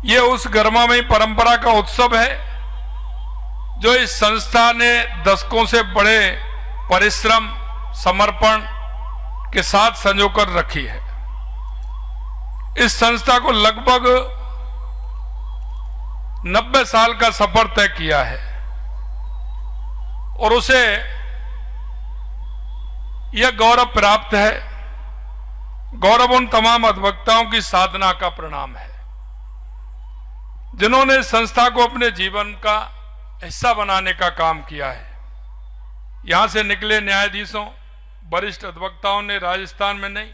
ये उस गर्मामयी परंपरा का उत्सव है जो इस संस्था ने दशकों से बड़े परिश्रम, समर्पण के साथ संजोकर रखी है। इस संस्था को लगभग 90 साल का सफर तय किया है और उसे यह गौरव प्राप्त है। गौरव उन तमाम अधिवक्ताओं की साधना का परिणाम है जिन्होंने संस्था को अपने जीवन का हिस्सा बनाने का काम किया है। यहां से निकले न्यायाधीशों, वरिष्ठ अधिवक्ताओं ने राजस्थान में नहीं,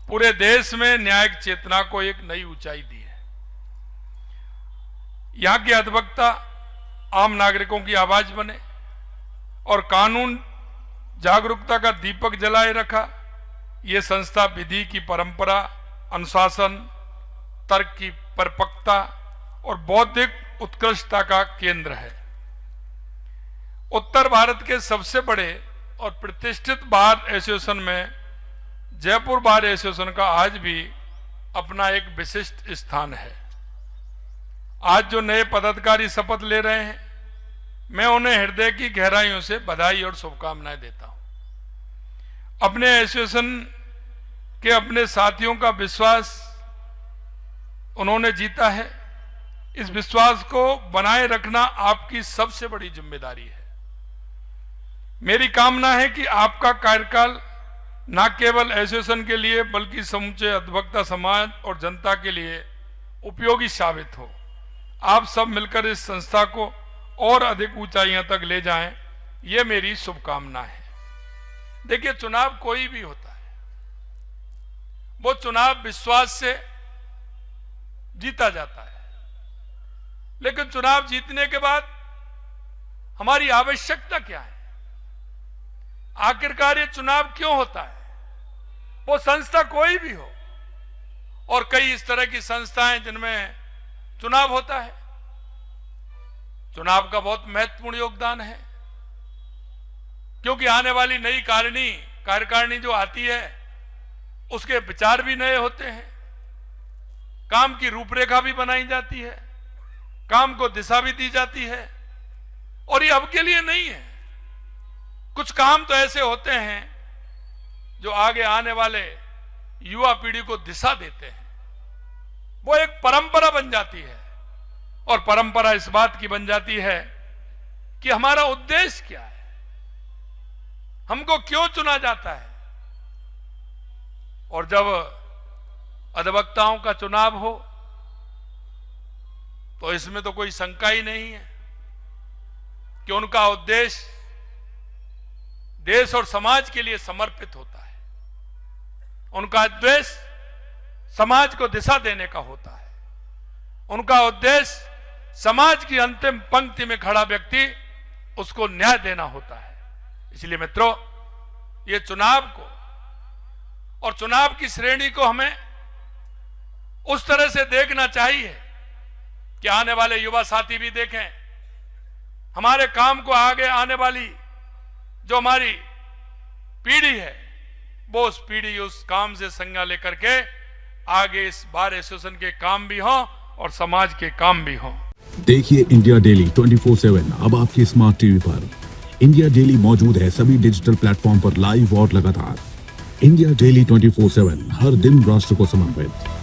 पूरे देश में न्यायिक चेतना को एक नई ऊंचाई दी है। यहां के अधिवक्ता आम नागरिकों की आवाज बने और कानून जागरूकता का दीपक जलाए रखा। ये संस्था विधि की परंपरा, अनुशासन, तर्क की परिपक्वता और बौद्धिक उत्कृष्टता का केंद्र है। उत्तर भारत के सबसे बड़े और प्रतिष्ठित बार एसोसिएशन में जयपुर बार एसोसिएशन का आज भी अपना एक विशिष्ट स्थान है। आज जो नए पदाधिकारी शपथ ले रहे हैं, मैं उन्हें हृदय की गहराइयों से बधाई और शुभकामनाएं देता हूं। अपने एसोसिएशन के अपने साथियों का विश्वास उन्होंने जीता है। इस विश्वास को बनाए रखना आपकी सबसे बड़ी जिम्मेदारी है। मेरी कामना है कि आपका कार्यकाल न केवल एसोसिएशन के लिए बल्कि समूचे अधिवक्ता समाज और जनता के लिए उपयोगी साबित हो। आप सब मिलकर इस संस्था को और अधिक ऊंचाइयों तक ले जाएं, ये मेरी शुभकामना है। देखिए, चुनाव कोई भी होता है, वो चुनाव विश्वास से जीता जाता है, लेकिन चुनाव जीतने के बाद हमारी आवश्यकता क्या है? आखिरकार ये चुनाव क्यों होता है? वो संस्था कोई भी हो, और कई इस तरह की संस्थाएं जिनमें चुनाव होता है। चुनाव का बहुत महत्वपूर्ण योगदान है, क्योंकि आने वाली नई कार्यकारिणी जो आती है उसके विचार भी नए होते हैं, काम की रूपरेखा भी बनाई जाती है, काम को दिशा भी दी जाती है। और ये अब के लिए नहीं है, कुछ काम तो ऐसे होते हैं जो आगे आने वाले युवा पीढ़ी को दिशा देते हैं। वो एक परंपरा बन जाती है, और परंपरा इस बात की बन जाती है कि हमारा उद्देश्य क्या है, हमको क्यों चुना जाता है। और जब अधिवक्ताओं का चुनाव हो तो इसमें तो कोई शंका ही नहीं है कि उनका उद्देश्य देश और समाज के लिए समर्पित होता है। उनका उद्देश्य समाज को दिशा देने का होता है। उनका उद्देश्य समाज की अंतिम पंक्ति में खड़ा व्यक्ति, उसको न्याय देना होता है। इसलिए मित्रों, ये चुनाव को और चुनाव की श्रेणी को हमें उस तरह से देखना चाहिए कि आने वाले युवा साथी भी देखें, हमारे काम को आगे आने वाली जो हमारी पीढ़ी है, वो उस पीढ़ी उस काम से संज्ञा लेकर के आगे इस बार एसोसिएशन के काम भी हों और समाज के काम भी हों। देखिए इंडिया डेली 24/7 अब आपके स्मार्ट टीवी पर। इंडिया डेली मौजूद है सभी डिजिटल प्लेटफॉर्म पर लाइव और लगातार। इंडिया डेली 24/7 हर दिन राष्ट्र को समर्पित।